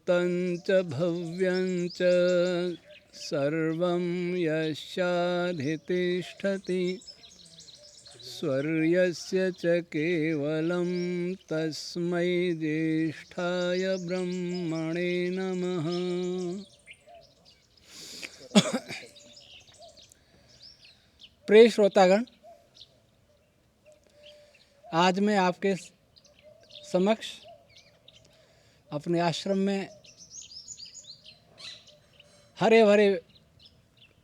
भूतं च भव्यं च सर्वं यस्याधितिष्ठति स्वर्यस्य च केवलं तस्मै ज्येष्ठाय ब्रह्मणे नमः। प्रिय श्रोतागण, आज मैं आपके समक्ष अपने आश्रम में हरे भरे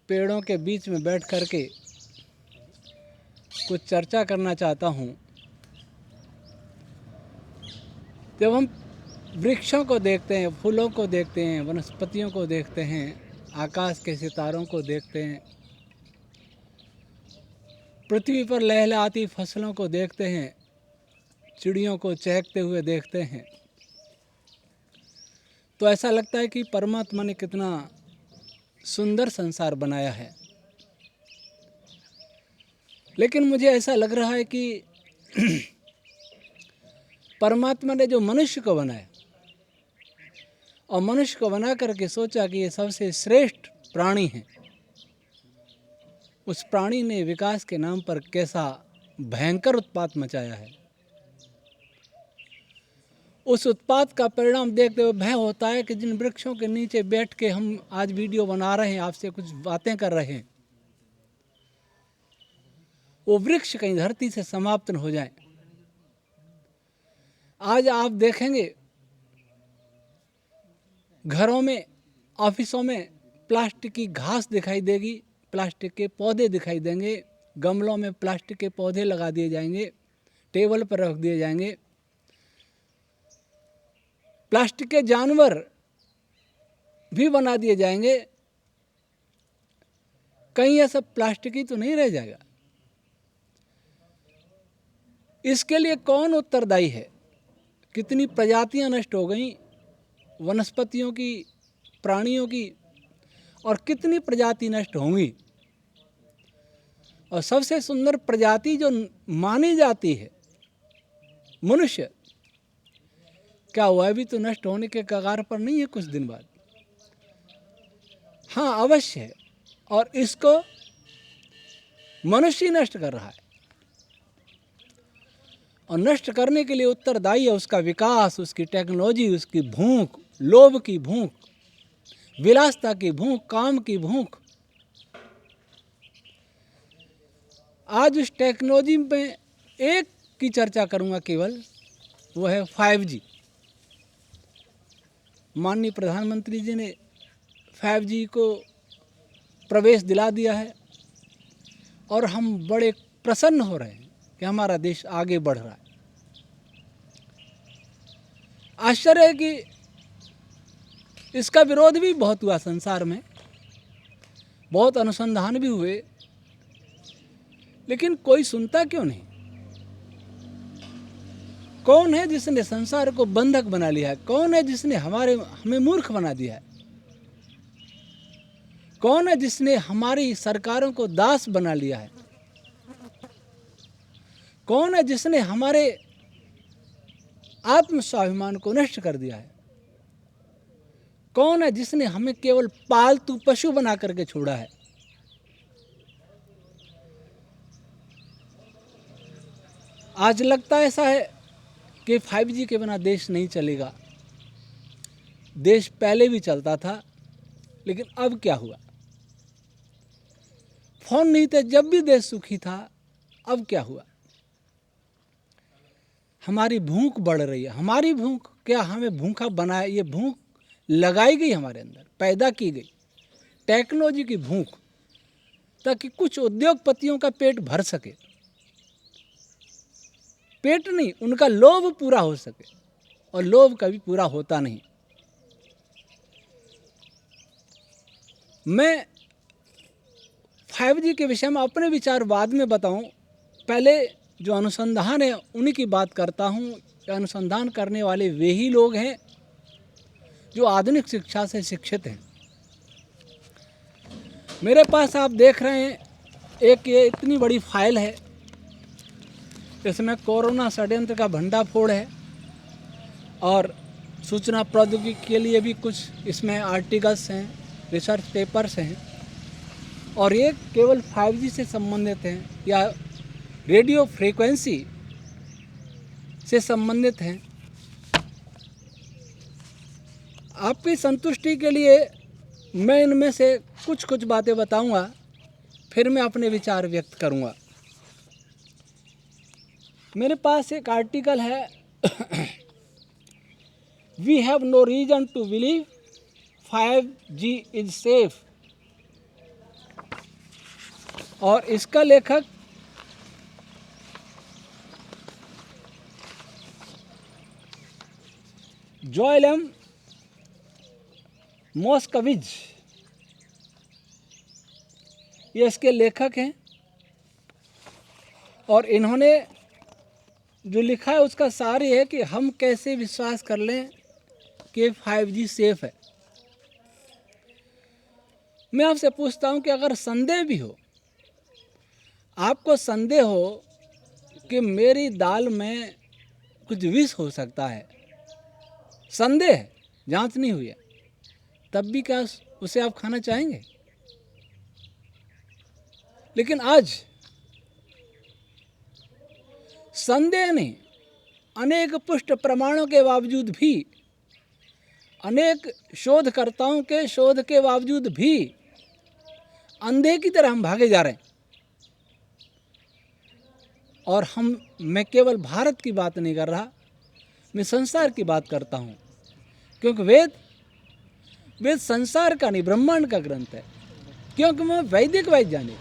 पेड़ों के बीच में बैठ कर के कुछ चर्चा करना चाहता हूँ। जब हम वृक्षों को देखते हैं, फूलों को देखते हैं, वनस्पतियों को देखते हैं, आकाश के सितारों को देखते हैं, पृथ्वी पर लहलहाती फसलों को देखते हैं, चिड़ियों को चहकते हुए देखते हैं, तो ऐसा लगता है कि परमात्मा ने कितना सुंदर संसार बनाया है। लेकिन मुझे ऐसा लग रहा है कि परमात्मा ने जो मनुष्य को बनाया और मनुष्य को बना करके सोचा कि ये सबसे श्रेष्ठ प्राणी है, उस प्राणी ने विकास के नाम पर कैसा भयंकर उत्पात मचाया है। उस उत्पात का परिणाम देखते हुए भय होता है कि जिन वृक्षों के नीचे बैठ के हम आज वीडियो बना रहे हैं, आपसे कुछ बातें कर रहे हैं, वो वृक्ष कहीं धरती से समाप्त न हो जाए। आज आप देखेंगे घरों में, ऑफिसों में प्लास्टिक की घास दिखाई देगी, प्लास्टिक के पौधे दिखाई देंगे, गमलों में प्लास्टिक के पौधे लगा दिए जाएंगे, टेबल पर रख दिए जाएंगे। प्लास्टिक के जानवर भी बना दिए जाएंगे। कहीं यह सब प्लास्टिक ही तो नहीं रह जाएगा। इसके लिए कौन उत्तरदायी है? कितनी प्रजातियां नष्ट हो गई वनस्पतियों की, प्राणियों की, और कितनी प्रजाति नष्ट होंगी। और सबसे सुंदर प्रजाति जो मानी जाती है मनुष्य, क्या वह भी तो नष्ट होने के कगार पर नहीं है कुछ दिन बाद? हाँ, अवश्य है। और इसको मनुष्य ही नष्ट कर रहा है। और नष्ट करने के लिए उत्तरदायी है उसका विकास, उसकी टेक्नोलॉजी, उसकी भूख, लोभ की भूख, विलासता की भूख, काम की भूख। आज उस टेक्नोलॉजी में एक की चर्चा करूंगा केवल, वो है 5G। माननीय प्रधानमंत्री जी ने 5G को प्रवेश दिला दिया है और हम बड़े प्रसन्न हो रहे हैं कि हमारा देश आगे बढ़ रहा है। आश्चर्य है कि इसका विरोध भी बहुत हुआ संसार में, बहुत अनुसंधान भी हुए, लेकिन कोई सुनता क्यों नहीं? कौन है जिसने संसार को बंधक बना लिया है? कौन है जिसने हमें मूर्ख बना दिया है? कौन है जिसने हमारी सरकारों को दास बना लिया है? कौन है जिसने हमारे आत्म स्वाभिमान को नष्ट कर दिया है? कौन है जिसने हमें केवल पालतू पशु बना करके छोड़ा है? आज लगता ऐसा है कि 5G के बिना देश नहीं चलेगा। देश पहले भी चलता था, लेकिन अब क्या हुआ? फोन नहीं थे जब भी देश सुखी था, अब क्या हुआ? हमारी भूख बढ़ रही है। हमारी भूख क्या हमें भूखा बनाया? ये भूख लगाई गई हमारे अंदर, पैदा की गई टेक्नोलॉजी की भूख, ताकि कुछ उद्योगपतियों का पेट भर सके। पेट नहीं, उनका लोभ पूरा हो सके, और लोभ कभी पूरा होता नहीं। मैं 5G के विषय में अपने विचार बाद में बताऊं, पहले जो अनुसंधान है उन्हीं की बात करता हूं। अनुसंधान करने वाले वे ही लोग हैं जो आधुनिक शिक्षा से शिक्षित हैं। मेरे पास आप देख रहे हैं एक ये इतनी बड़ी फाइल है, इसमें कोरोना षड्यंत्र का भंडाफोड़ है और सूचना प्रौद्योगिकी के लिए भी कुछ इसमें आर्टिकल्स हैं, रिसर्च पेपर्स हैं, और ये केवल 5G से संबंधित हैं या रेडियो फ्रीक्वेंसी से संबंधित हैं। आपकी संतुष्टि के लिए मैं इनमें से कुछ बातें बताऊंगा, फिर मैं अपने विचार व्यक्त करूंगा। मेरे पास एक आर्टिकल है, we have no reason to believe 5G is safe, और इसका लेखक जोएल एम मोस्कोविज, ये इसके लेखक हैं, और इन्होंने जो लिखा है उसका सार ये है कि हम कैसे विश्वास कर लें कि 5G सेफ है। मैं आपसे पूछता हूं कि अगर संदेह भी हो, आपको संदेह हो कि मेरी दाल में कुछ विष हो सकता है, संदेह है, जांच नहीं हुई है, तब भी क्या उसे आप खाना चाहेंगे? लेकिन आज संदेह नहीं, अनेक पुष्ट प्रमाणों के बावजूद भी, अनेक शोधकर्ताओं के शोध के बावजूद भी अंधे की तरह हम भागे जा रहे हैं। और मैं केवल भारत की बात नहीं कर रहा, मैं संसार की बात करता हूँ, क्योंकि वेद संसार का नहीं, ब्रह्मांड का ग्रंथ है। क्योंकि मैं वैदिक वैज्ञानिक,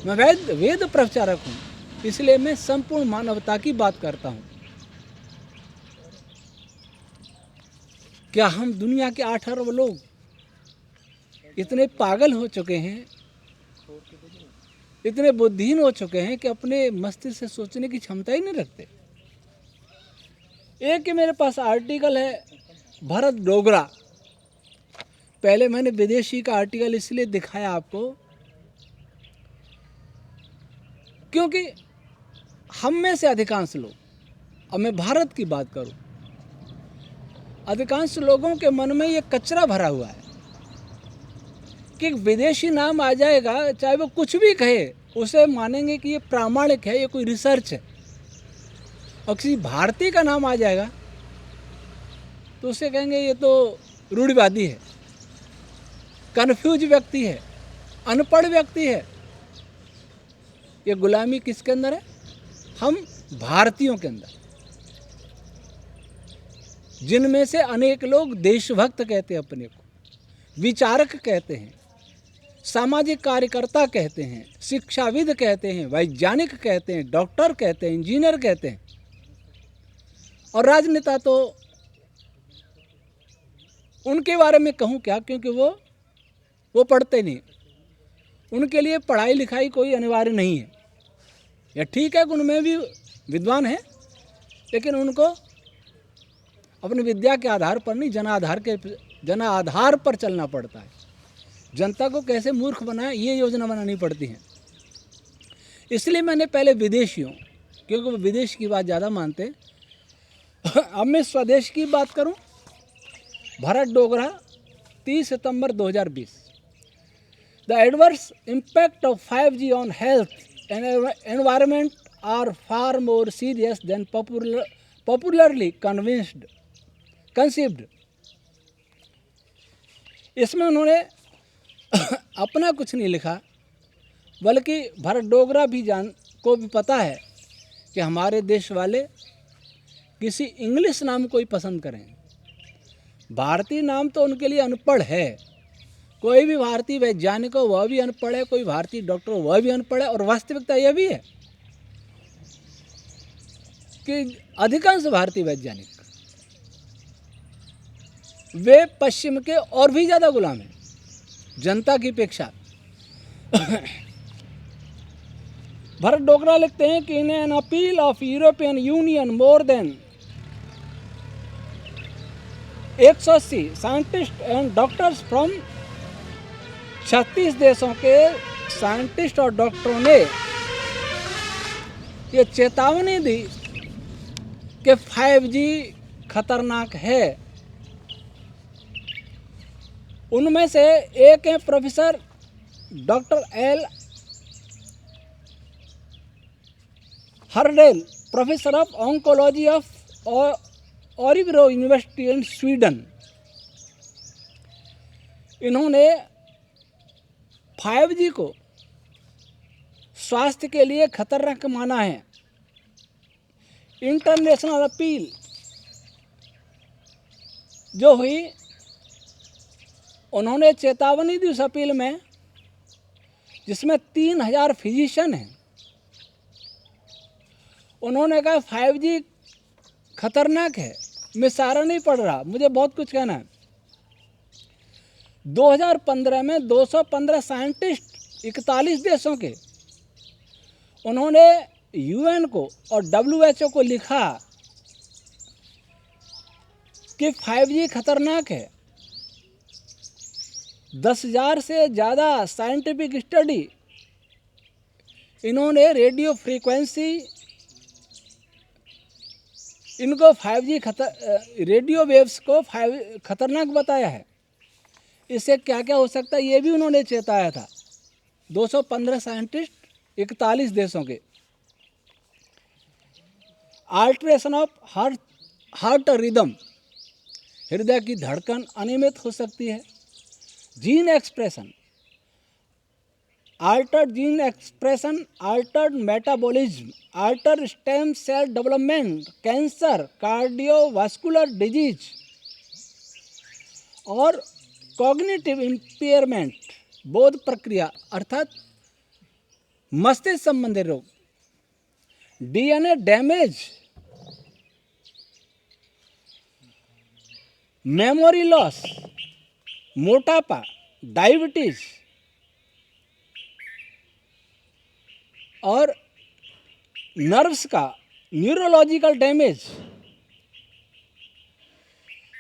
मैं वेद प्रचारक हूँ, इसलिए मैं संपूर्ण मानवता की बात करता हूँ। क्या हम दुनिया के 8 अरब लोग इतने पागल हो चुके हैं, इतने बुद्धिहीन हो चुके हैं कि अपने मस्तिष्क से सोचने की क्षमता ही नहीं रखते? एक मेरे पास आर्टिकल है भरत डोगरा। पहले मैंने विदेशी का आर्टिकल इसलिए दिखाया आपको क्योंकि हम में से अधिकांश लोग, अब मैं भारत की बात करूं, अधिकांश लोगों के मन में ये कचरा भरा हुआ है कि विदेशी नाम आ जाएगा, चाहे वो कुछ भी कहे, उसे मानेंगे कि ये प्रामाणिक है, ये कोई रिसर्च है। और किसी भारतीय का नाम आ जाएगा तो उसे कहेंगे ये तो रूढ़िवादी है, कन्फ्यूज व्यक्ति है, अनपढ़ व्यक्ति है। ये गुलामी किसके अंदर है? हम भारतीयों के अंदर, जिनमें से अनेक लोग देशभक्त कहते हैं अपने को, विचारक कहते हैं, सामाजिक कार्यकर्ता कहते हैं, शिक्षाविद कहते हैं, वैज्ञानिक कहते हैं, डॉक्टर कहते हैं, इंजीनियर कहते हैं। और राजनेता तो उनके बारे में कहूँ क्या, क्योंकि वो पढ़ते नहीं, उनके लिए पढ़ाई लिखाई कोई अनिवार्य नहीं है। या ठीक है कि उनमें भी विद्वान हैं, लेकिन उनको अपनी विद्या के आधार पर नहीं, जनाधार पर चलना पड़ता है। जनता को कैसे मूर्ख बनाए, ये योजना बनानी पड़ती है। इसलिए मैंने पहले विदेशियों, क्योंकि वो विदेश की बात ज़्यादा मानते हैं। अब मैं स्वदेश की बात करूं, भरत डोगरा 30 सितंबर 2020। The adverse impact of 5G on health and environment are far more serious than popularly conceived. इसमें उन्होंने अपना कुछ नहीं लिखा, बल्कि भरत डोगरा को भी पता है कि हमारे देश वाले किसी इंग्लिश नाम को ही पसंद करें। भारतीय नाम तो उनके लिए अनपढ़ है। कोई भी भारतीय वैज्ञानिक हो वह भी अनपढ़ है, कोई भारतीय डॉक्टर हो वह भी अनपढ़ है। और वास्तविकता यह भी है कि अधिकांश भारतीय वैज्ञानिक वे पश्चिम के और भी ज़्यादा गुलाम हैं जनता की अपेक्षा। भरत डोगरा लिखते हैं कि in an appeal of European union more than 180 scientist and doctors from 36 देशों के साइंटिस्ट और डॉक्टरों ने ये चेतावनी दी कि 5G खतरनाक है। उनमें से एक है professor doctor L Hardell, professor of oncology of Orebro university in Sweden. इन्होंने 5G को स्वास्थ्य के लिए खतरनाक माना है। इंटरनेशनल अपील जो हुई, उन्होंने चेतावनी दी उस अपील में, जिसमें 3000 फिजिशियन हैं। उन्होंने कहा 5G खतरनाक है। मैं सारा नहीं पढ़ रहा, मुझे बहुत कुछ कहना है। 2015 में 215 साइंटिस्ट 41 देशों के, उन्होंने UN को और WHO को लिखा कि 5G खतरनाक है। 10,000 से ज़्यादा साइंटिफिक स्टडी इन्होंने रेडियो फ्रीक्वेंसी, इनको 5G रेडियो वेव्स को खतरनाक बताया है। इससे क्या क्या हो सकता है ये भी उन्होंने चेताया था। 215 साइंटिस्ट 41 देशों के। अल्ट्रेशन ऑफ हार्ट रिदम, हृदय की धड़कन अनियमित हो सकती है। Gene expression, altered gene expression, altered metabolism, altered stem cell development, cancer, cardiovascular disease और कॉग्निटिव इम्पेयरमेंट, बोध प्रक्रिया अर्थात मस्तिष्क संबंधी रोग, DNA डैमेज, मेमोरी लॉस, मोटापा, डायबिटीज और नर्व्स का neurological damage,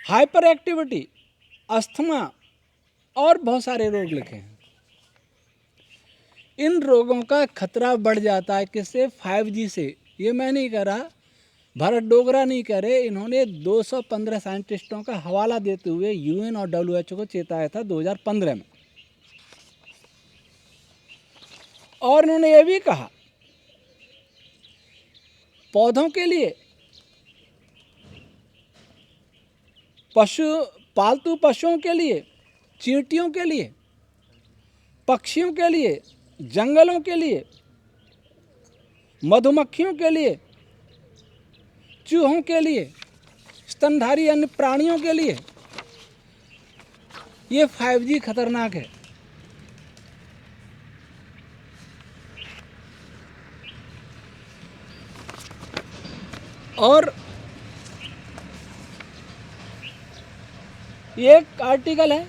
hyper activity, asthma और बहुत सारे रोग लिखे हैं। इन रोगों का खतरा बढ़ जाता है किससे? 5G से। ये मैं नहीं कह रहा, भरत डोगरा नहीं कह रहे, इन्होंने 215 साइंटिस्टों का हवाला देते हुए UN और WHO को चेताया था 2015 में। और इन्होंने ये भी कहा पौधों के लिए, पालतू पशुओं के लिए, चींटियों के लिए, पक्षियों के लिए, जंगलों के लिए, मधुमक्खियों के लिए, चूहों के लिए, स्तनधारी अन्य प्राणियों के लिए ये 5G खतरनाक है। और ये एक आर्टिकल है,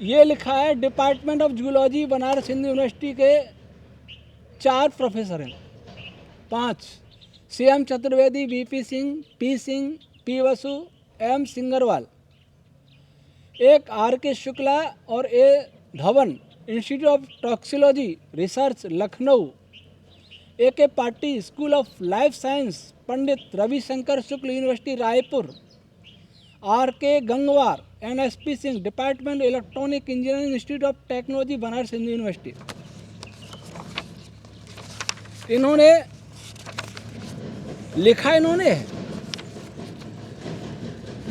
ये लिखा है department of zoology Banaras Hindu university के 4 प्रोफेसर हैं, 5 CM Chaturvedi, BP Singh, P Singh, P वसु, M सिंगरवाल, एक RK शुक्ला और A Dhawan, institute of toxicology research Lucknow, AK Patil, school of life science, Pandit Ravishankar Shukla university Raipur, RK Gangwar, NSP Singh, department electronic engineering, institute of technology Banaras Hindu university. इन्होंने लिखा, इन्होंने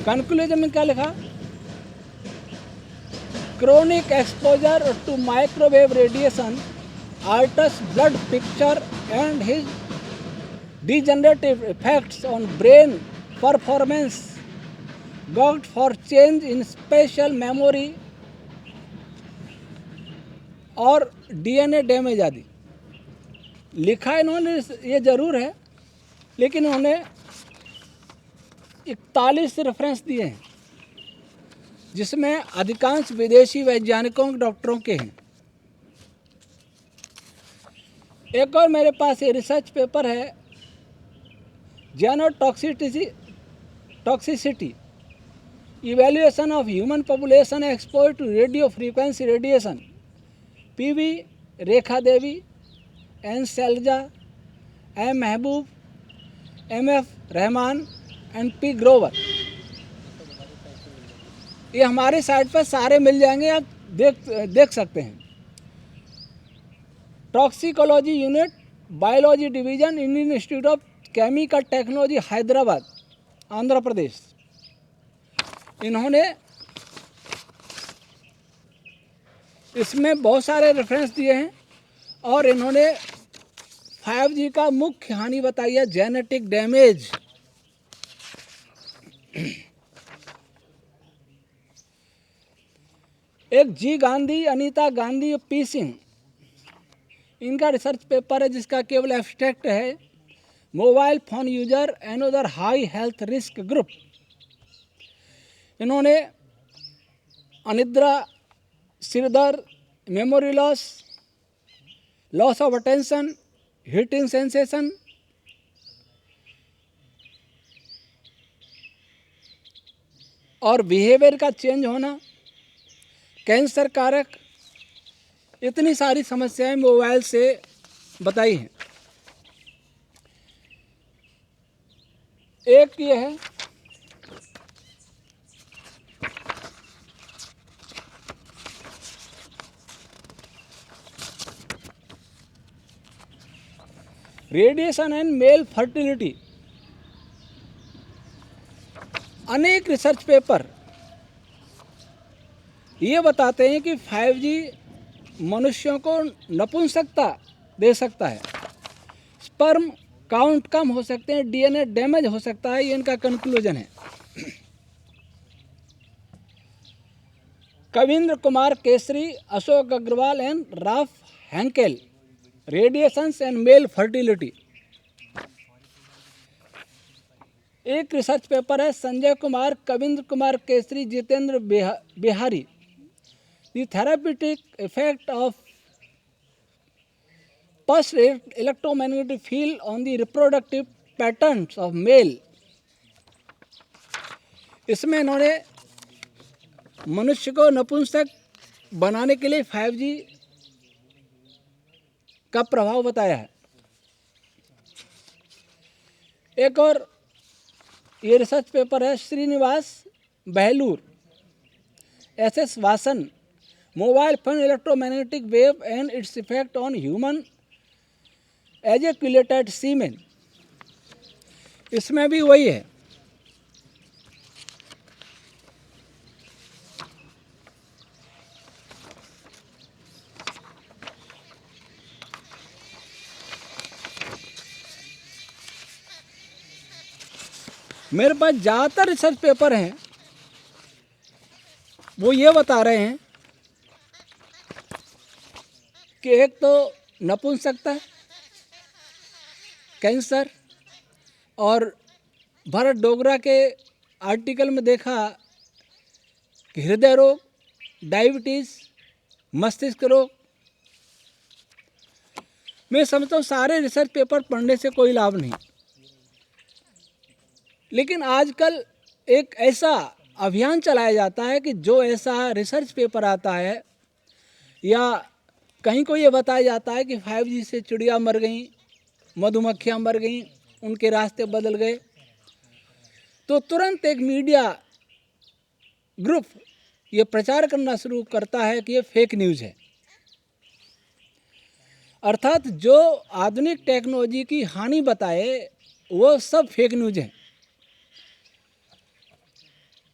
conclusion में क्या लिखा? Chronic exposure to microwave radiation alters blood picture and his degenerative effects on brain performance, got for change in spatial memory और DNA damage आदि। लिखा इन्होंने ये ज़रूर है, लेकिन उन्होंने 41 रेफरेंस दिए हैं, जिसमें अधिकांश विदेशी वैज्ञानिकों डॉक्टरों के हैं। एक और मेरे पास ये रिसर्च पेपर है, toxicity evaluation of human population expose to radio frequency radiation, PV Rekha Devi, N Shailaja, M Mahboob, MF Rahman and P Grover. ये हमारे साइट पर सारे मिल जाएंगे, आप देख सकते हैं। Toxicology unit, biology division, Indian Institute of Chemical Technology, Hyderabad, Andhra Pradesh. इन्होंने इसमें बहुत सारे रेफरेंस दिए हैं और इन्होंने 5G का मुख्य हानि बताई है जेनेटिक डैमेज। एक जी गांधी, अनीता गांधी, P सिंह, इनका रिसर्च पेपर है जिसका केवल एब्स्ट्रैक्ट है, mobile phone user another high health risk group. इन्होंने अनिद्रा, सिरदर्द, memory loss, loss of attention, heating sensation, और बिहेवियर का चेंज होना, कैंसर कारक, इतनी सारी समस्याएं मोबाइल से बताई हैं। एक ये है रेडिएशन एंड मेल फर्टिलिटी। अनेक रिसर्च पेपर ये बताते हैं कि 5G मनुष्यों को नपुंसकता दे सकता है, स्पर्म काउंट कम हो सकते हैं, DNA डैमेज हो सकता है, ये इनका कंक्लूजन है। Kavindra Kumar Kesari, Ashok Agarwal and Ralf Henkel, radiations and male fertility. एक रिसर्च पेपर है Sanjay Kumar, Kavindra Kumar Kesari, Jitendra Behari, the therapeutic effect of pulsed electromagnetic field on the reproductive patterns of male। इसमें इन्होंने मनुष्य को नपुंसक बनाने के लिए 5G का प्रभाव बताया है। एक और ये रिसर्च पेपर है Srinivas Bahlur, SS Vasan, mobile phone electromagnetic wave and its effect on human ejaculated semen. इसमें भी वही है। मेरे पास ज़्यादातर रिसर्च पेपर हैं, वो ये बता रहे हैं कि एक तो नपुंसकता, कैंसर, और भरत डोगरा के आर्टिकल में देखा कि हृदय रोग, डायबिटीज़, मस्तिष्क रोग। मैं समझता हूँ सारे रिसर्च पेपर पढ़ने से कोई लाभ नहीं, लेकिन आजकल एक ऐसा अभियान चलाया जाता है कि जो ऐसा रिसर्च पेपर आता है या कहीं को ये बताया जाता है कि 5G से चिड़िया मर गई, मधुमक्खियाँ मर गईं, उनके रास्ते बदल गए, तो तुरंत एक मीडिया ग्रुप ये प्रचार करना शुरू करता है कि ये फेक न्यूज़ है। अर्थात जो आधुनिक टेक्नोलॉजी की हानि बताए वो सब फेक न्यूज़ हैं।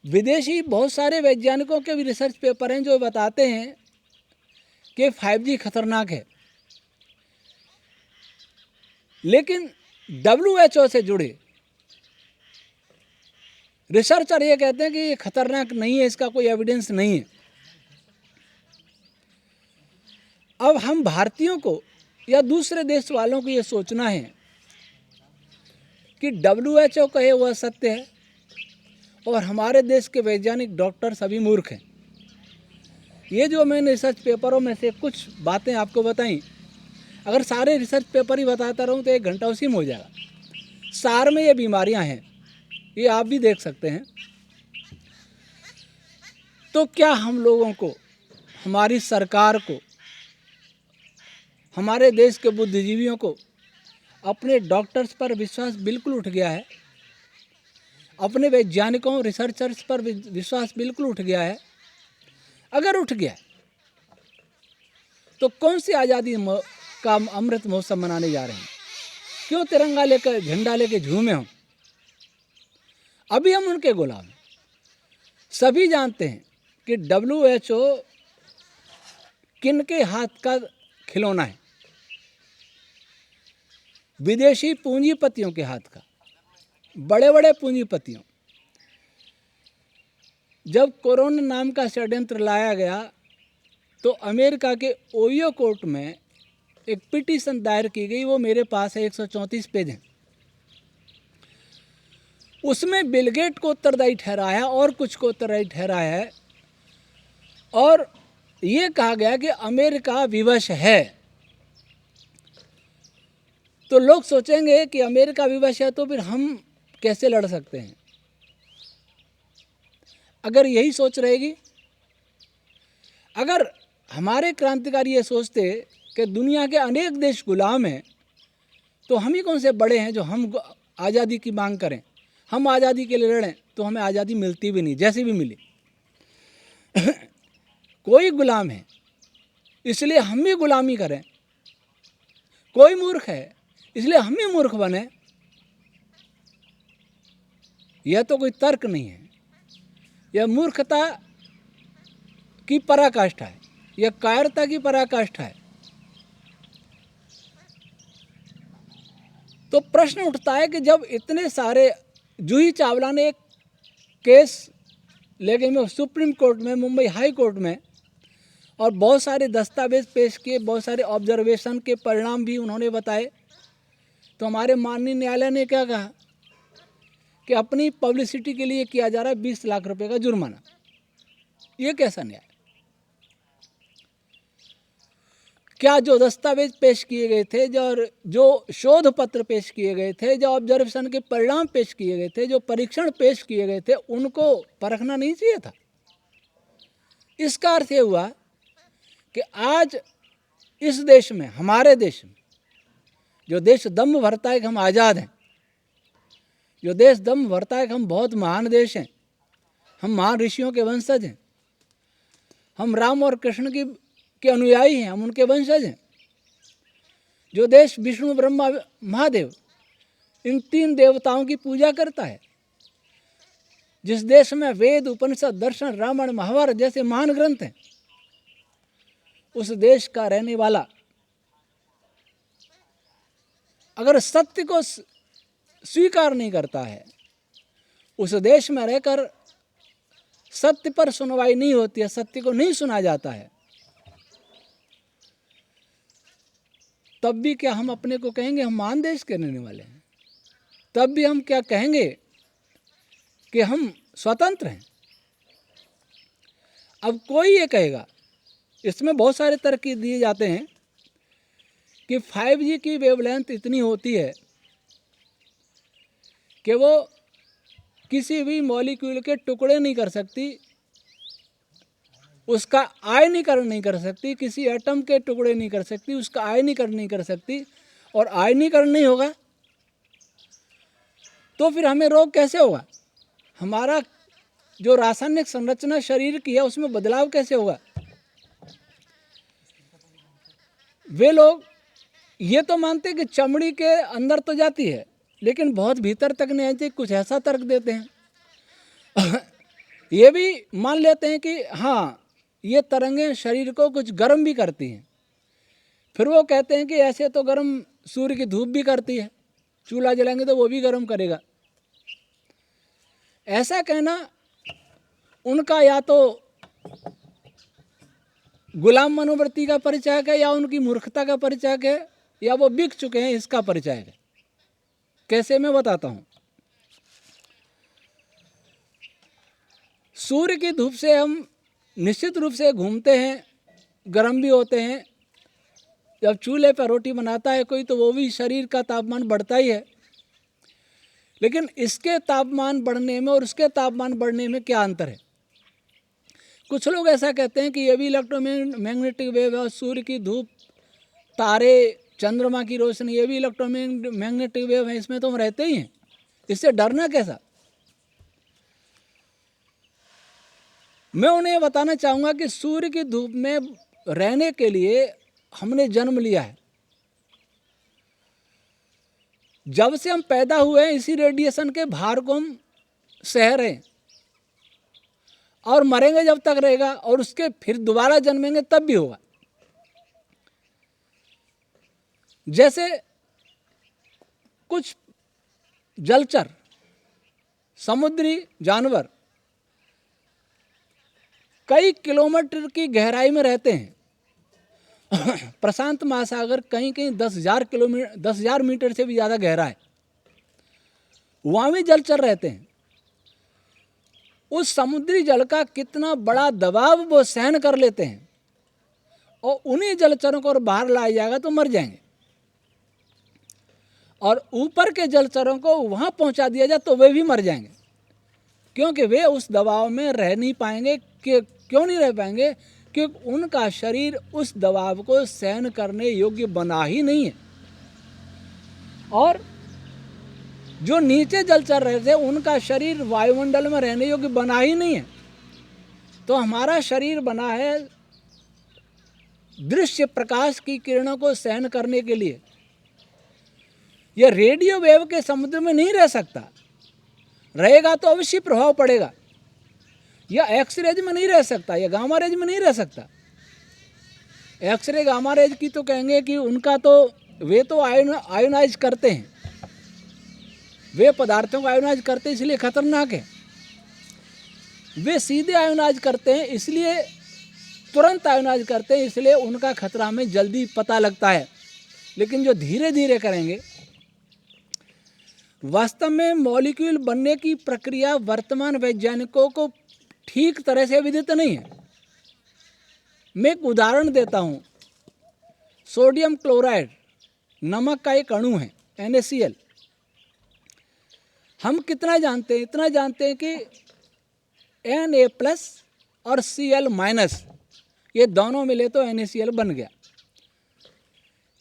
विदेशी बहुत सारे वैज्ञानिकों के भी रिसर्च पेपर हैं जो बताते हैं कि 5G खतरनाक है, लेकिन WHO से जुड़े रिसर्चर ये कहते हैं कि ये खतरनाक नहीं है, इसका कोई एविडेंस नहीं है। अब हम भारतीयों को या दूसरे देश वालों को ये सोचना है कि WHO कहे वह सत्य है और हमारे देश के वैज्ञानिक डॉक्टर सभी मूर्ख हैं। ये जो मैंने रिसर्च पेपरों में से कुछ बातें आपको बताई, अगर सारे रिसर्च पेपर ही बताता रहूं तो 1 घंटा उसी में हो जाएगा। सार में ये बीमारियां हैं, ये आप भी देख सकते हैं। तो क्या हम लोगों को, हमारी सरकार को, हमारे देश के बुद्धिजीवियों को अपने डॉक्टर्स पर विश्वास बिल्कुल उठ गया है, अपने वैज्ञानिकों रिसर्चर्स पर विश्वास बिल्कुल उठ गया है। अगर उठ गया तो कौन सी आज़ादी का अमृत महोत्सव मनाने जा रहे हैं? क्यों तिरंगा लेकर झंडा लेकर झूमे हों? अभी हम उनके गुलाम हैं। सभी जानते हैं कि WHO किनके हाथ का खिलौना है? विदेशी पूंजीपतियों के हाथ का, बड़े बड़े पूंजीपतियों। जब कोरोना नाम का षड्यंत्र लाया गया तो अमेरिका के ओहियो कोर्ट में एक पिटीशन दायर की गई, वो मेरे पास है, 134 पेज है। उसमें बिल गेट को उत्तरदायी ठहराया और कुछ को उत्तरदायी ठहराया है, और ये कहा गया कि अमेरिका विवश है। तो लोग सोचेंगे कि अमेरिका विवश है तो फिर हम कैसे लड़ सकते हैं? अगर यही सोच रहेगी, अगर हमारे क्रांतिकारी ये सोचते कि दुनिया के अनेक देश गुलाम हैं, तो हम ही कौन से बड़े हैं जो हम आज़ादी की मांग करें, हम आज़ादी के लिए लड़ें, तो हमें आज़ादी मिलती भी नहीं, जैसी भी मिली। कोई गुलाम है इसलिए हम भी गुलामी करें, कोई मूर्ख है इसलिए हम ही मूर्ख बने, यह तो कोई तर्क नहीं है। यह मूर्खता की पराकाष्ठा है, यह कायरता की पराकाष्ठा है। तो प्रश्न उठता है कि जब इतने सारे, जूही चावला ने एक केस लेके में सुप्रीम कोर्ट में, मुंबई हाई कोर्ट में, और बहुत सारे दस्तावेज पेश किए, बहुत सारे ऑब्जर्वेशन के परिणाम भी उन्होंने बताए, तो हमारे माननीय न्यायालय ने क्या कहा कि अपनी पब्लिसिटी के लिए किया जा रहा है 20 लाख रुपए का जुर्माना। ये कैसा न्याय? क्या जो दस्तावेज पेश किए गए थे, जो शोध पत्र पेश किए गए थे, जो ऑब्जर्वेशन के परिणाम पेश किए गए थे, जो परीक्षण पेश किए गए थे, उनको परखना नहीं चाहिए था? इसका अर्थ ये हुआ कि आज इस देश में, हमारे देश में, जो देश दम भरता है कि हम आज़ाद हैं, जो देश दम भरता है कि हम बहुत महान देश हैं, हम महान ऋषियों के वंशज हैं, हम राम और कृष्ण के अनुयायी हैं, हम उनके वंशज हैं, जो देश विष्णु ब्रह्मा महादेव इन 3 देवताओं की पूजा करता है, जिस देश में वेद उपनिषद दर्शन रामायण महाभारत जैसे महान ग्रंथ हैं, उस देश का रहने वाला अगर सत्य को स्वीकार नहीं करता है, उस देश में रहकर सत्य पर सुनवाई नहीं होती है, सत्य को नहीं सुना जाता है, तब भी क्या हम अपने को कहेंगे हम महान देश के रहने वाले हैं? तब भी हम क्या कहेंगे कि हम स्वतंत्र हैं? अब कोई ये कहेगा, इसमें बहुत सारे तर्क दिए जाते हैं कि 5G की वेवलेंथ इतनी होती है कि वो किसी भी मॉलिक्यूल के टुकड़े नहीं कर सकती, उसका आयनीकरण नहीं कर सकती, किसी एटम के टुकड़े नहीं कर सकती, उसका आयनीकरण नहीं कर सकती, और आयनीकरण नहीं होगा तो फिर हमें रोग कैसे होगा? हमारा जो रासायनिक संरचना शरीर की है उसमें बदलाव कैसे होगा? वे लोग ये तो मानते कि चमड़ी के अंदर तो जाती है लेकिन बहुत भीतर तक नहीं आती, कुछ ऐसा तर्क देते हैं। ये भी मान लेते हैं कि हाँ, ये तरंगें शरीर को कुछ गर्म भी करती हैं। फिर वो कहते हैं कि ऐसे तो गर्म सूर्य की धूप भी करती है, चूल्हा जलाएंगे तो वो भी गर्म करेगा। ऐसा कहना उनका या तो गुलाम मनोवृत्ति का परिचायक है, या उनकी मूर्खता का परिचायक है, या वो बिक चुके हैं इसका परिचायक है। कैसे? मैं बताता हूँ। सूर्य की धूप से हम निश्चित रूप से घूमते हैं, गर्म भी होते हैं। जब चूल्हे पर रोटी बनाता है कोई तो वो भी शरीर का तापमान बढ़ता ही है, लेकिन इसके तापमान बढ़ने में और उसके तापमान बढ़ने में क्या अंतर है? कुछ लोग ऐसा कहते हैं कि ये भी इलेक्ट्रोमैग्नेटिक वेव है और सूर्य की धूप, तारे चंद्रमा की रोशनी, ये भी इलेक्ट्रोमैग्नेटिक वेव है, इसमें तो हम रहते ही हैं, इससे डरना कैसा। मैं उन्हें बताना चाहूँगा कि सूर्य की धूप में रहने के लिए हमने जन्म लिया है। जब से हम पैदा हुए हैं इसी रेडिएशन के भार को हम सह रहे हैं, और मरेंगे जब तक रहेगा, और उसके फिर दोबारा जन्मेंगे तब भी होगा। जैसे कुछ जलचर, समुद्री जानवर कई किलोमीटर की गहराई में रहते हैं। प्रशांत महासागर कहीं कहीं 10,000 मीटर से भी ज़्यादा गहरा है, वहाँ भी जलचर रहते हैं। उस समुद्री जल का कितना बड़ा दबाव वो सहन कर लेते हैं, और उन्हीं जलचरों को बाहर लाया जाएगा तो मर जाएंगे, और ऊपर के जलचरों को वहाँ पहुँचा दिया जाए तो वे भी मर जाएंगे, क्योंकि वे उस दबाव में रह नहीं पाएंगे। क्यों नहीं रह पाएंगे? क्योंकि उनका शरीर उस दबाव को सहन करने योग्य बना ही नहीं है। और जो नीचे जलचर रहे थे उनका शरीर वायुमंडल में रहने योग्य बना ही नहीं है। तो हमारा शरीर बना है दृश्य प्रकाश की किरणों को सहन करने के लिए। यह रेडियो वेव के समुद्र में नहीं रह सकता, रहेगा तो अवश्य प्रभाव पड़ेगा। यह एक्सरेज में नहीं रह सकता, यह गामा रेज में नहीं रह सकता। एक्सरे गामा रेज की तो कहेंगे कि उनका तो वे तो आयोनाइज करते हैं, वे पदार्थों को आयोनाइज करते हैं इसलिए खतरनाक है। वे सीधे आयोनाइज करते हैं इसलिए तुरंत आयोनाइज करते हैं, इसलिए उनका खतरा हमें जल्दी पता लगता है। लेकिन जो धीरे धीरे करेंगे, वास्तव में मॉलिक्यूल बनने की प्रक्रिया वर्तमान वैज्ञानिकों को ठीक तरह से विदित नहीं है। मैं एक उदाहरण देता हूँ। सोडियम क्लोराइड नमक का एक अणु है, NaCl। हम कितना जानते हैं? इतना जानते हैं कि Na+ और Cl- ये दोनों मिले तो NaCl बन गया।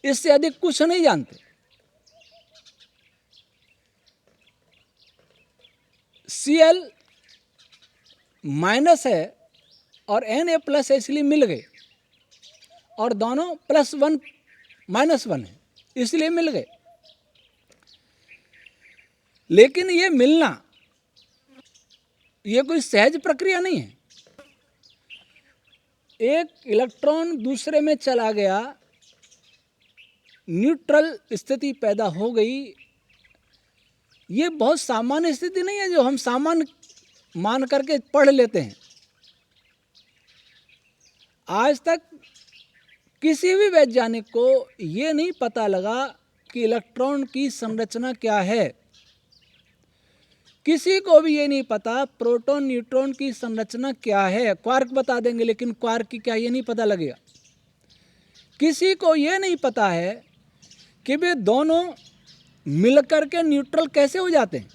इससे अधिक कुछ नहीं जानते। Cl- है और Na+ है इसलिए मिल गए, और दोनों +1 -1 है इसलिए मिल गए। लेकिन ये मिलना ये कोई सहज प्रक्रिया नहीं है। एक इलेक्ट्रॉन दूसरे में चला गया, न्यूट्रल स्थिति पैदा हो गई। ये बहुत सामान्य स्थिति नहीं है जो हम सामान्य मान करके पढ़ लेते हैं। आज तक किसी भी वैज्ञानिक को ये नहीं पता लगा कि इलेक्ट्रॉन की संरचना क्या है। किसी को भी ये नहीं पता प्रोटॉन न्यूट्रॉन की संरचना क्या है। क्वार्क बता देंगे लेकिन क्वार्क की क्या ये नहीं पता लगेगा। किसी को ये नहीं पता है कि वे दोनों मिलकर के न्यूट्रल कैसे हो जाते हैं।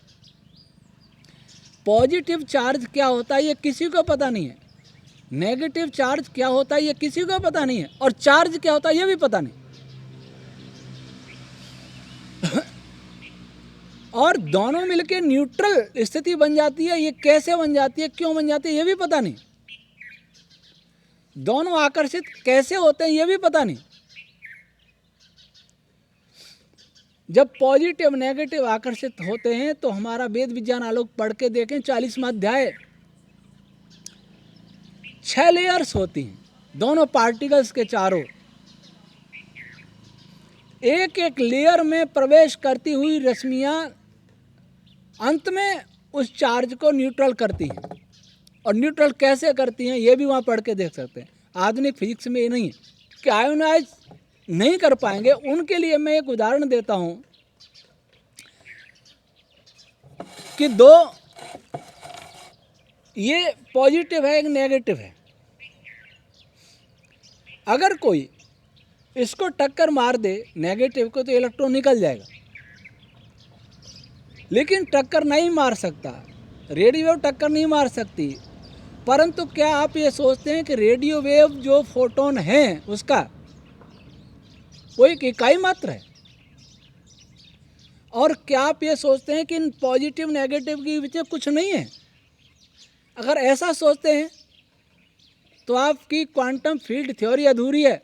पॉजिटिव चार्ज क्या होता है ये किसी को पता नहीं है, नेगेटिव चार्ज क्या होता है ये किसी को पता नहीं है, और चार्ज क्या होता है ये भी पता नहीं। और दोनों मिलके न्यूट्रल स्थिति बन जाती है, ये कैसे बन जाती है, क्यों बन जाती है ये भी पता नहीं। दोनों आकर्षित कैसे होते हैं ये भी पता नहीं। जब पॉजिटिव नेगेटिव आकर्षित होते हैं तो हमारा वेद विज्ञान आलोक पढ़ के देखें 40वां अध्याय, 6 लेयर्स होती हैं दोनों पार्टिकल्स के चारों। एक एक लेयर में प्रवेश करती हुई रश्मियां अंत में उस चार्ज को न्यूट्रल करती हैं। और न्यूट्रल कैसे करती हैं ये भी वहाँ पढ़ के देख सकते हैं। आधुनिक फिजिक्स में ये नहीं है कि आयोनाइज नहीं कर पाएंगे। उनके लिए मैं एक उदाहरण देता हूँ कि दो, ये पॉजिटिव है एक नेगेटिव है। अगर कोई इसको टक्कर मार दे नेगेटिव को तो इलेक्ट्रॉन निकल जाएगा, लेकिन टक्कर नहीं मार सकता, रेडियो वेव टक्कर नहीं मार सकती। परंतु क्या आप ये सोचते हैं कि रेडियो वेव जो फोटोन है उसका वो एक इकाई मात्र है। और क्या आप ये सोचते हैं कि इन पॉजिटिव नेगेटिव के बीच कुछ नहीं है? अगर ऐसा सोचते हैं तो आपकी क्वांटम फील्ड थ्योरी अधूरी है।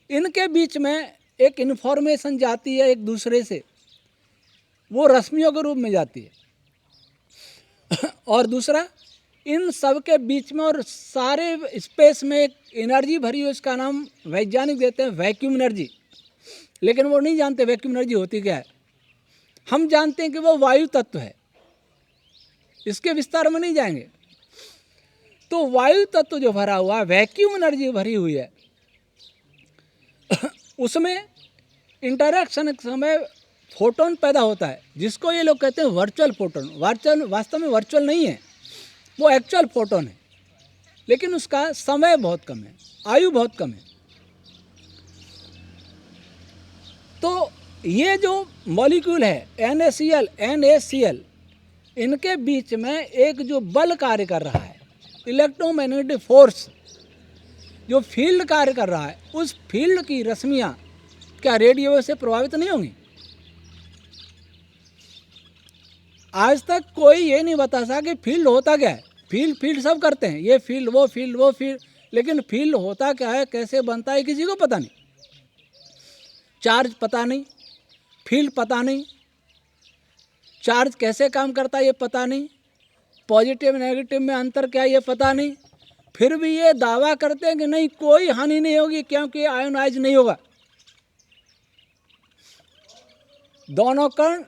इनके बीच में एक इन्फॉर्मेशन जाती है एक दूसरे से, वो रश्मियों के रूप में जाती है। और दूसरा, इन सब के बीच में और सारे स्पेस में एक एनर्जी भरी हुई, उसका नाम वैज्ञानिक देते हैं वैक्यूम एनर्जी। लेकिन वो नहीं जानते वैक्यूम एनर्जी होती क्या है। हम जानते हैं कि वो वायु तत्व है, इसके विस्तार में नहीं जाएंगे। तो वायु तत्व जो भरा हुआ है, वैक्यूम एनर्जी भरी हुई है, उसमें इंटरैक्शन के समय फोटोन पैदा होता है, जिसको ये लोग कहते हैं वर्चुअल फोटोन। वास्तव में वर्चुअल नहीं है, वो एक्चुअल फोटोन है, लेकिन उसका समय बहुत कम है, आयु बहुत कम है। तो ये जो मॉलिक्यूल है NaCl, इनके बीच में एक जो बल कार्य कर रहा है, इलेक्ट्रोमैग्नेटिक फोर्स, जो फील्ड कार्य कर रहा है, उस फील्ड की रश्मियाँ क्या रेडियो वेव से प्रभावित नहीं होंगी? आज तक कोई ये नहीं बता सका कि फील्ड होता क्या है। फील्ड सब करते हैं, ये फील्ड वो फील्ड, लेकिन फील्ड होता क्या है, कैसे बनता है, किसी को पता नहीं। चार्ज पता नहीं, फील्ड पता नहीं, चार्ज कैसे काम करता है ये पता नहीं, पॉजिटिव नेगेटिव में अंतर क्या है ये पता नहीं। फिर भी ये दावा करते हैं कि नहीं, कोई हानि नहीं होगी क्योंकि आयोनाइज नहीं होगा। दोनों कण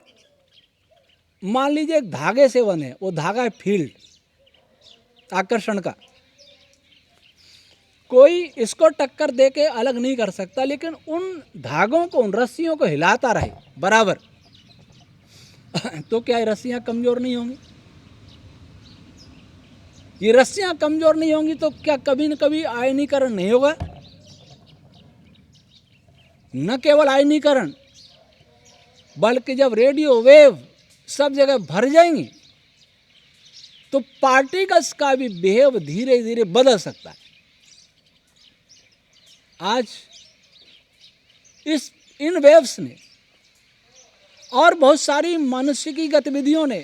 मान लीजिए एक धागे से बने, वो धागा है फील्ड, आकर्षण का। कोई इसको टक्कर दे के अलग नहीं कर सकता, लेकिन उन धागों को, उन रस्सियों को हिलाता रहे बराबर, तो क्या ये रस्सियाँ कमज़ोर नहीं होंगी? ये रस्सियाँ कमज़ोर नहीं होंगी तो क्या कभी न कभी आयनीकरण नहीं होगा? न केवल आयनीकरण, बल्कि जब रेडियो वेव सब जगह भर जाएंगी तो पार्टिकल्स का भी बिहेव धीरे धीरे बदल सकता है। आज इन वेव्स ने और बहुत सारी मनुष्य की गतिविधियों ने,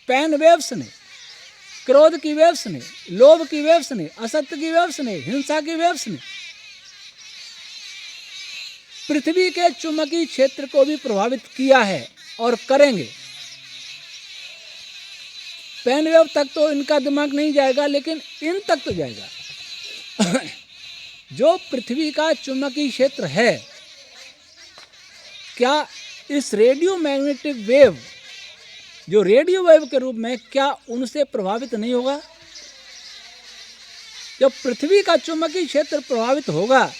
पेन वेव्स ने, क्रोध की वेव्स ने, लोभ की वेव्स ने, असत्य की वेव्स ने, हिंसा की वेव्स ने पृथ्वी के चुंबकीय क्षेत्र को भी प्रभावित किया है और करेंगे। पेन वेव तक तो इनका दिमाग नहीं जाएगा, लेकिन इन तक तो जाएगा। जो पृथ्वी का चुंबकीय क्षेत्र है, क्या इस रेडियो मैग्नेटिक वेव, जो रेडियो वेव के रूप में, क्या उनसे प्रभावित नहीं होगा? जब पृथ्वी का चुंबकीय क्षेत्र प्रभावित होगा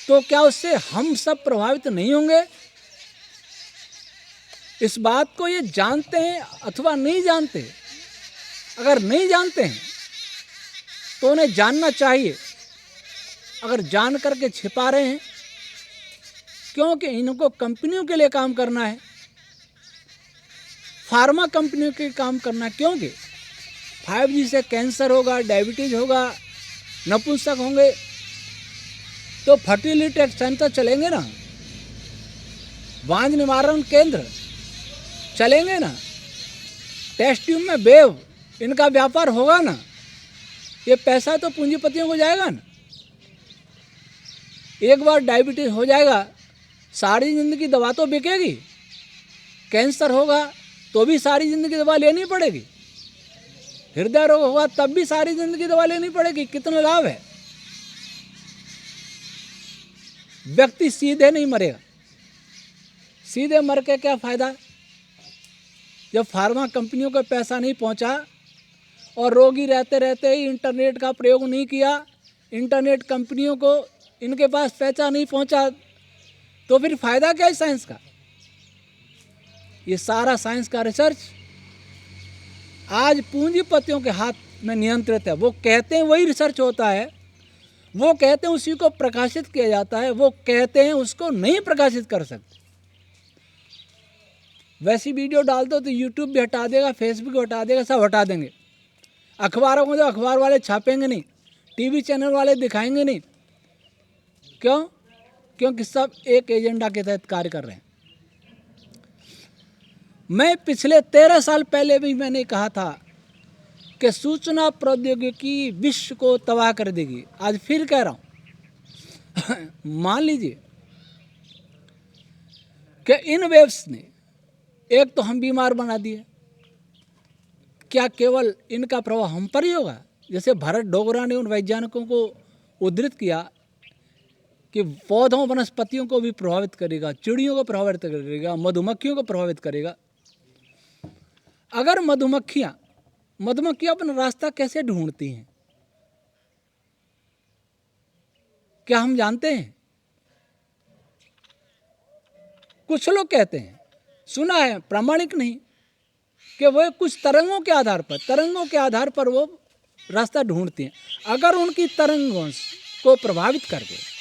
तो क्या उससे हम सब प्रभावित नहीं होंगे? इस बात को ये जानते हैं अथवा नहीं जानते? अगर नहीं जानते हैं तो उन्हें जानना चाहिए। अगर जान करके छिपा रहे हैं, क्योंकि इनको कंपनियों के लिए काम करना है, फार्मा कंपनियों के काम करना है। क्योंकि 5G से कैंसर होगा, डायबिटीज होगा, नपुंसक होंगे, तो फर्टिलिटी सेंटर चलेंगे ना, बांझ निवारण केंद्र चलेंगे ना, टेस्ट ट्यूब में वेव, इनका व्यापार होगा ना। ये पैसा तो पूंजीपतियों को जाएगा ना। एक बार डायबिटीज हो जाएगा, सारी जिंदगी दवा तो बिकेगी। कैंसर होगा तो भी सारी जिंदगी दवा लेनी पड़ेगी। हृदय रोग होगा तब भी सारी जिंदगी दवा लेनी पड़ेगी। कितना लाभ है? व्यक्ति सीधे नहीं मरेगा। सीधे मर के क्या फायदा, जब फार्मा कंपनियों को पैसा नहीं पहुंचा और रोगी रहते रहते ही इंटरनेट का प्रयोग नहीं किया, इंटरनेट कंपनियों को इनके पास पैसा नहीं पहुंचा, तो फिर फायदा क्या है साइंस का? ये सारा साइंस का रिसर्च आज पूंजीपतियों के हाथ में नियंत्रित है। वो कहते हैं वही रिसर्च होता है, वो कहते हैं उसी को प्रकाशित किया जाता है, वो कहते हैं उसको नहीं प्रकाशित कर सकते। वैसी वीडियो डाल दो तो यूट्यूब भी हटा देगा, फेसबुक भी हटा देगा, सब हटा देंगे। अखबारों में तो अखबार वाले छापेंगे नहीं, टीवी चैनल वाले दिखाएंगे नहीं। क्यों? क्योंकि सब एक एजेंडा के तहत कार्य कर रहे हैं। मैं पिछले 13 साल पहले भी मैंने कहा था कि सूचना प्रौद्योगिकी विश्व को तबाह कर देगी। आज फिर कह रहा हूं मान लीजिए कि इन वेब्स ने एक तो हम बीमार बना दिए, क्या केवल इनका प्रभाव हम पर ही होगा? जैसे भरत डोगरा ने उन वैज्ञानिकों को उद्धृत किया कि पौधों वनस्पतियों को भी प्रभावित करेगा, चिड़ियों को प्रभावित करेगा, मधुमक्खियों को प्रभावित करेगा। अगर मधुमक्खियां अपना रास्ता कैसे ढूंढती हैं, क्या हम जानते हैं? कुछ लोग कहते हैं, सुना है, प्रामाणिक नहीं, कि वो कुछ तरंगों के आधार पर वो रास्ता ढूंढती हैं। अगर उनकी तरंगों को प्रभावित करके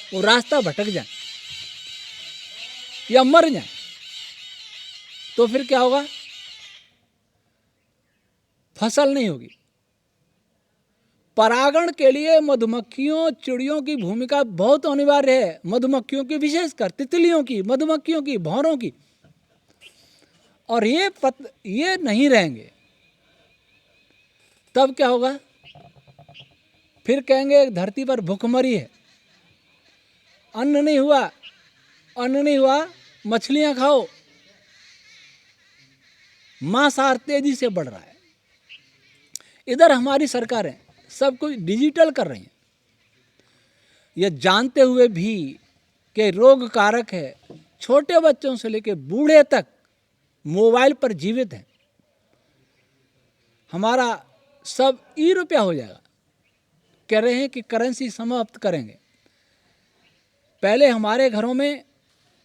वो रास्ता भटक जाए या मर जाए तो फिर क्या होगा? फसल नहीं होगी। परागण के लिए मधुमक्खियों, चिड़ियों की भूमिका बहुत अनिवार्य है। मधुमक्खियों की, विशेषकर तितलियों की, मधुमक्खियों की, भौरों की। और ये नहीं रहेंगे तब क्या होगा? फिर कहेंगे धरती पर भूखमरी है, अन्न नहीं हुआ, मछलियां खाओ। मांसाहार तेजी से बढ़ रहा है। इधर हमारी सरकारें सब कुछ डिजिटल कर रही हैं, यह जानते हुए भी कि रोग कारक है। छोटे बच्चों से लेकर बूढ़े तक मोबाइल पर जीवित हैं। हमारा सब ₹1 हो जाएगा। कह रहे हैं कि करेंसी समाप्त करेंगे। पहले हमारे घरों में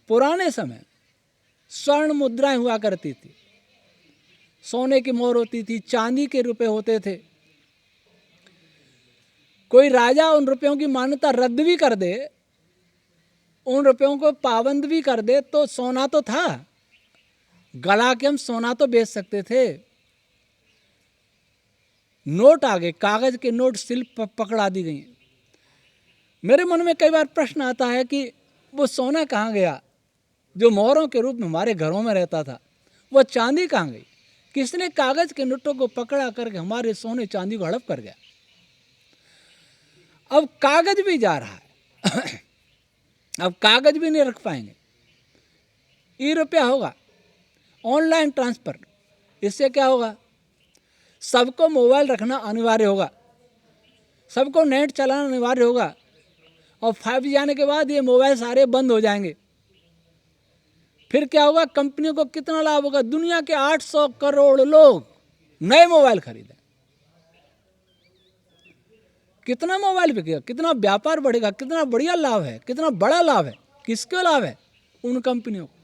पुराने समय स्वर्ण मुद्राएं हुआ करती थी, सोने की मोहर होती थी, चांदी के रुपए होते थे। कोई राजा उन रुपयों की मान्यता रद्द भी कर दे, उन रुपयों को पाबंद भी कर दे, तो सोना तो था, गला के हम सोना तो बेच सकते थे। नोट आ गए, कागज के नोट, सिल्क पकड़ा दी गई। मेरे मन में कई बार प्रश्न आता है कि वो सोना कहाँ गया जो मोहरों के रूप में हमारे घरों में रहता था? वो चांदी कहाँ गई? किसने कागज के नोटों को पकड़ा करके हमारे सोने चांदी को हड़प कर गया? अब कागज भी जा रहा है अब कागज भी नहीं रख पाएंगे। ₹1 होगा, ऑनलाइन ट्रांसफर। इससे क्या होगा? सबको मोबाइल रखना अनिवार्य होगा, सबको नेट चलाना अनिवार्य होगा। और 5G आने के बाद ये मोबाइल सारे बंद हो जाएंगे। फिर क्या होगा? कंपनियों को कितना लाभ होगा? दुनिया के 800 करोड़ लोग नए मोबाइल खरीदें। कितना मोबाइल बिकेगा, कितना व्यापार बढ़ेगा, कितना बढ़िया लाभ है, कितना बड़ा लाभ है। किसको लाभ है? उन कंपनियों को,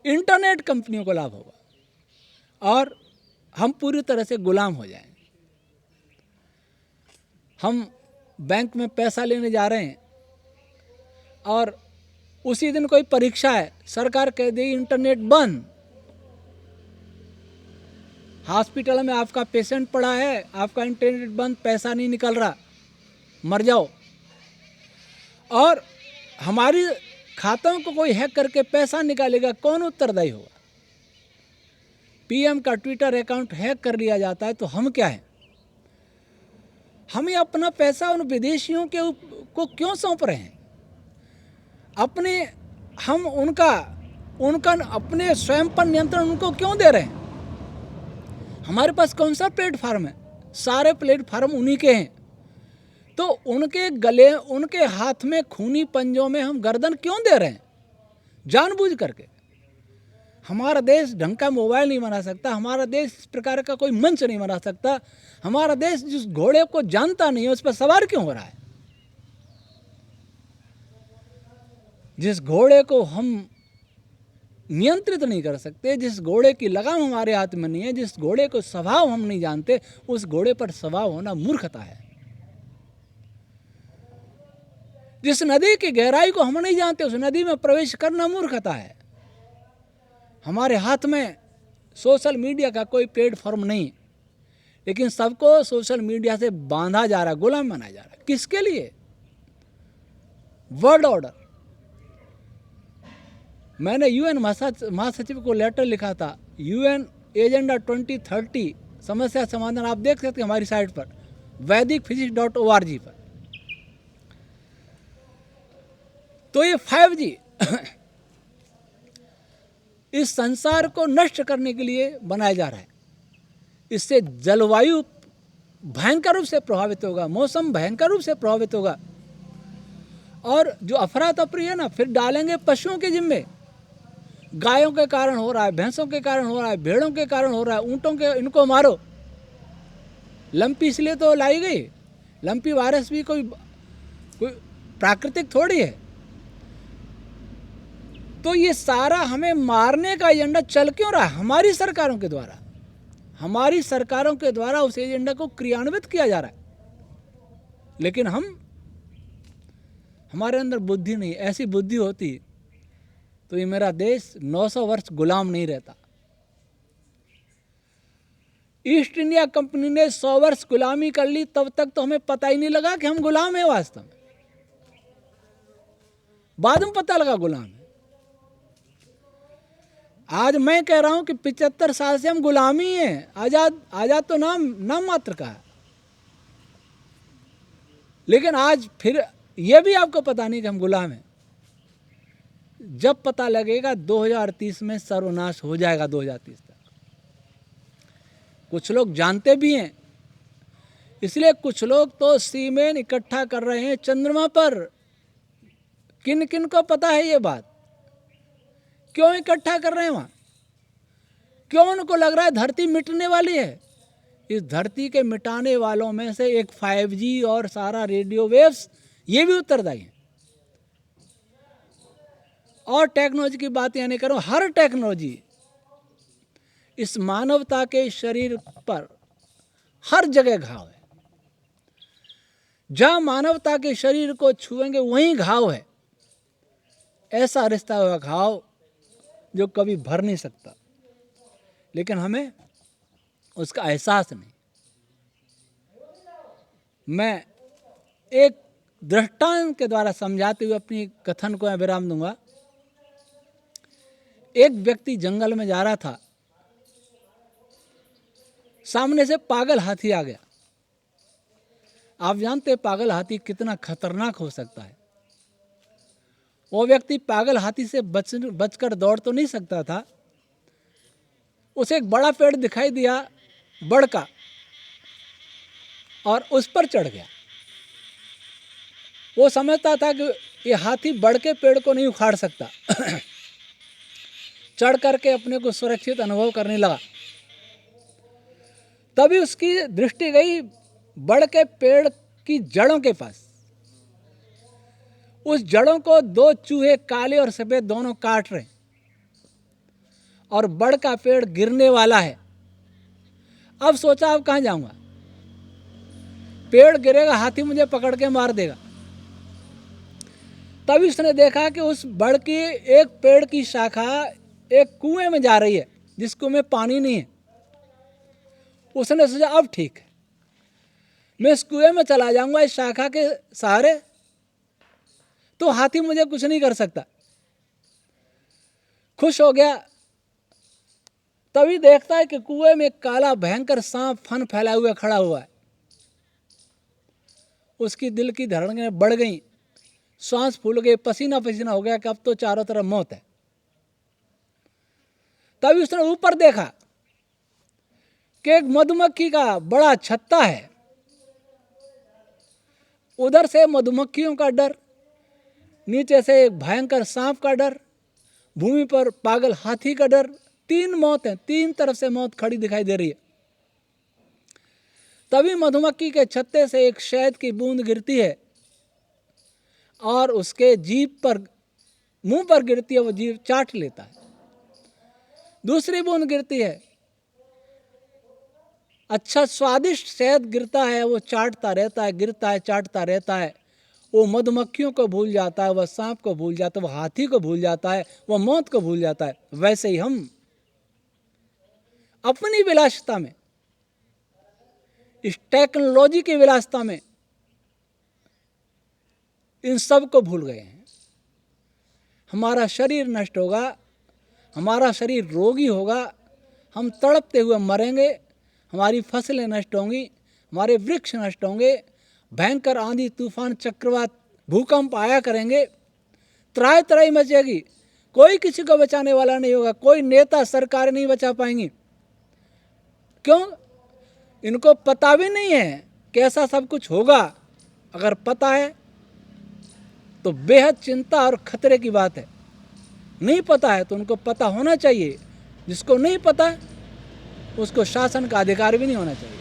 इंटरनेट कंपनियों को लाभ होगा। और हम पूरी तरह से गुलाम हो जाएंगे। हम बैंक में पैसा लेने जा रहे हैं और उसी दिन कोई परीक्षा है, सरकार कह देगी इंटरनेट बंद। हॉस्पिटल में आपका पेशेंट पड़ा है, आपका इंटरनेट बंद, पैसा नहीं निकल रहा, मर जाओ। और हमारी खातों को कोई हैक करके पैसा निकालेगा, कौन उत्तरदायी होगा? PM का ट्विटर अकाउंट हैक कर लिया जाता है तो हम क्या हैं? हमें अपना पैसा उन विदेशियों को क्यों सौंप रहे हैं? हम उनका अपने स्वयं पर नियंत्रण उनको क्यों दे रहे हैं? हमारे पास कौन सा प्लेटफार्म है? सारे प्लेटफार्म उन्हीं के हैं। तो उनके गले, उनके हाथ में खूनी पंजों में हम गर्दन क्यों दे रहे हैं? जानबूझ करके। हमारा देश ढंग का मोबाइल नहीं बना सकता, हमारा देश इस प्रकार का कोई मंच नहीं बना सकता। हमारा देश जिस घोड़े को जानता नहीं है उस पर सवार क्यों हो रहा है? जिस घोड़े को हम नियंत्रित नहीं कर सकते, जिस घोड़े की लगाम हमारे हाथ में नहीं है, जिस घोड़े को स्वभाव हम नहीं जानते, उस घोड़े पर सवार होना मूर्खता है। जिस नदी की गहराई को हम नहीं जानते, उस नदी में प्रवेश करना मूर्खता है। हमारे हाथ में सोशल मीडिया का कोई प्लेटफॉर्म नहीं, लेकिन सबको सोशल मीडिया से बांधा जा रहा है, गुलाम बनाया जा रहा है। किसके लिए? World order. मैंने यूएन महासचिव को लेटर लिखा था, यूएन एजेंडा 2030 समस्या समाधान, आप देख सकते हैं हमारी साइट पर वैदिकफिजिक्स.org पर। तो ये 5G इस संसार को नष्ट करने के लिए बनाया जा रहा है। इससे जलवायु भयंकर रूप से प्रभावित होगा, मौसम भयंकर रूप से प्रभावित होगा, और जो अफरा तफरी है ना, फिर डालेंगे पशुओं के जिम्मे। गायों के कारण हो रहा है, भैंसों के कारण हो रहा है, भेड़ों के कारण हो रहा है, ऊँटों के, इनको मारो। लंपी इसलिए तो लाई गई, लंपी वायरस भी कोई प्राकृतिक थोड़ी है। तो ये सारा हमें मारने का एजेंडा चल क्यों रहा है? हमारी सरकारों के द्वारा, हमारी सरकारों के द्वारा उस एजेंडा को क्रियान्वित किया जा रहा है। लेकिन हमारे अंदर बुद्धि नहीं। ऐसी बुद्धि होती तो ये मेरा देश 900 वर्ष गुलाम नहीं रहता। ईस्ट इंडिया कंपनी ने 100 वर्ष गुलामी कर ली, तब तक तो हमें पता ही नहीं लगा कि हम गुलाम हैं वास्तव में। बाद में पता लगा गुलाम है। आज मैं कह रहा हूं कि 75 साल से हम गुलामी हैं। आजाद तो नाम मात्र का है। लेकिन आज फिर यह भी आपको पता नहीं कि हम गुलाम हैं। जब पता लगेगा 2030 में सर्वनाश हो जाएगा। 2030 तक कुछ लोग जानते भी हैं, इसलिए कुछ लोग तो सीमेंट इकट्ठा कर रहे हैं चंद्रमा पर। किन किन को पता है ये बात? क्यों इकट्ठा कर रहे हैं वहां? क्यों उनको लग रहा है धरती मिटने वाली है? इस धरती के मिटाने वालों में से एक 5G और सारा रेडियो वेव्स, ये भी उत्तरदायी है। और टेक्नोलॉजी की बात यानी करो, हर टेक्नोलॉजी इस मानवता के शरीर पर हर जगह घाव है। जहां मानवता के शरीर को छुएंगे वहीं घाव है। ऐसा रिश्ता हुआ घाव जो कभी भर नहीं सकता, लेकिन हमें उसका एहसास नहीं। मैं एक दृष्टांत के द्वारा समझाते हुए अपनी कथन को विराम दूंगा। एक व्यक्ति जंगल में जा रहा था, सामने से पागल हाथी आ गया। आप जानते हैं पागल हाथी कितना खतरनाक हो सकता है। वो व्यक्ति पागल हाथी से बचकर दौड़ तो नहीं सकता था। उसे एक बड़ा पेड़ दिखाई दिया, बड़ का, और उस पर चढ़ गया। वो समझता था कि ये हाथी बड़ के पेड़ को नहीं उखाड़ सकता। चढ़ करके अपने को सुरक्षित अनुभव करने लगा। तभी उसकी दृष्टि गई बड़ के पेड़ की जड़ों के पास। उस जड़ों को 2 चूहे, काले और सफेद, दोनों काट रहे, और बड़ का पेड़ गिरने वाला है। अब सोचा अब कहां जाऊंगा, पेड़ गिरेगा, हाथी मुझे पकड़ के मार देगा। तभी उसने देखा कि उस बड़ की एक पेड़ की शाखा एक कुएं में जा रही है, जिस कुएं में पानी नहीं है। उसने सोचा अब ठीक है, मैं इस कुएं में चला जाऊंगा इस शाखा के सहारे, तो हाथी मुझे कुछ नहीं कर सकता। खुश हो गया। तभी देखता है कि कुएं में काला भयंकर सांप फन फैलाए हुए खड़ा हुआ है। उसकी दिल की धड़कनें बढ़ गई, सांस फूल गए, पसीना पसीना हो गया कि अब तो चारों तरफ मौत है। तभी उसने ऊपर देखा कि एक मधुमक्खी का बड़ा छत्ता है। उधर से मधुमक्खियों का डर, नीचे से एक भयंकर सांप का डर, भूमि पर पागल हाथी का डर। 3 मौत है, 3 तरफ से मौत खड़ी दिखाई दे रही है। तभी मधुमक्खी के छत्ते से एक शहद की बूंद गिरती है और उसके जीभ पर, मुंह पर गिरती है, वो जीभ चाट लेता है। दूसरी बूंद गिरती है, अच्छा स्वादिष्ट शहद गिरता है, वो चाटता रहता है, गिरता है, चाटता रहता है। वो मधुमक्खियों को भूल जाता है, वह सांप को भूल जाता है, वह हाथी को भूल जाता है, वह मौत को भूल जाता है। वैसे ही हम अपनी विलासिता में, इस टेक्नोलॉजी की विलासिता में, इन सब को भूल गए हैं। हमारा शरीर नष्ट होगा, हमारा शरीर रोगी होगा, हम तड़पते हुए मरेंगे, हमारी फसलें नष्ट होंगी, हमारे वृक्ष नष्ट होंगे, भयंकर आंधी तूफान चक्रवात भूकंप आया करेंगे, त्राही त्राही मचेगी, कोई किसी को बचाने वाला नहीं होगा, कोई नेता सरकार नहीं बचा पाएंगी। क्यों? इनको पता भी नहीं है कि ऐसा सब कुछ होगा। अगर पता है तो बेहद चिंता और खतरे की बात है। नहीं पता है तो उनको पता होना चाहिए। जिसको नहीं पता है उसको शासन का अधिकार भी नहीं होना चाहिए।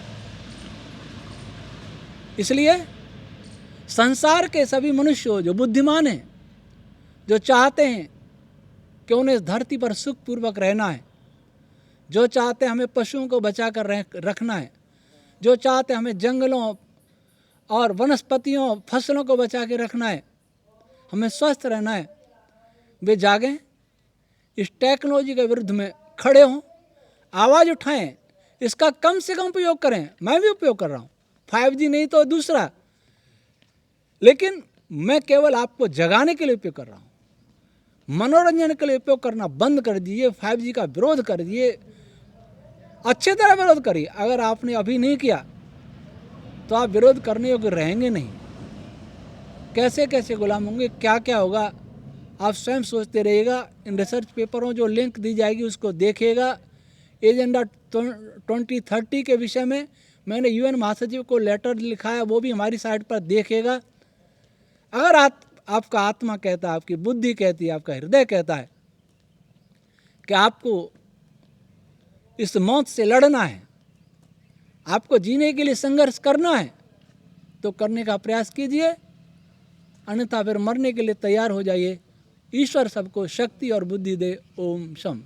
इसलिए संसार के सभी मनुष्य जो बुद्धिमान हैं, जो चाहते हैं कि उन्हें इस धरती पर सुखपूर्वक रहना है, जो चाहते हैं हमें पशुओं को बचा कर रखना है, जो चाहते हैं हमें जंगलों और वनस्पतियों फसलों को बचा के रखना है, हमें स्वस्थ रहना है, वे जागें, इस टेक्नोलॉजी के विरुद्ध में खड़े हों, आवाज़ उठाएं, इसका कम से कम उपयोग करें। मैं भी उपयोग कर रहा हूँ, 5G नहीं तो दूसरा, लेकिन मैं केवल आपको जगाने के लिए उपयोग कर रहा हूँ। मनोरंजन के लिए उपयोग करना बंद कर दीजिए, 5G का विरोध कर दीजिए, अच्छे तरह विरोध करिए। अगर आपने अभी नहीं किया तो आप विरोध करने योग्य रहेंगे नहीं। कैसे कैसे गुलाम होंगे, क्या क्या होगा, आप स्वयं सोचते रहिएगा। इन रिसर्च पेपरों जो लिंक दी जाएगी उसको देखिएगा। एजेंडा 2030 के विषय में मैंने UN महासचिव को लेटर लिखा है, वो भी हमारी साइट पर देखिएगा। अगर आपका आत्मा कहता है, आपकी बुद्धि कहती है, आपका हृदय कहता है कि आपको इस मौत से लड़ना है, आपको जीने के लिए संघर्ष करना है, तो करने का प्रयास कीजिए, अन्यथा फिर मरने के लिए तैयार हो जाइए। ईश्वर सबको शक्ति और बुद्धि दे। ओम शम।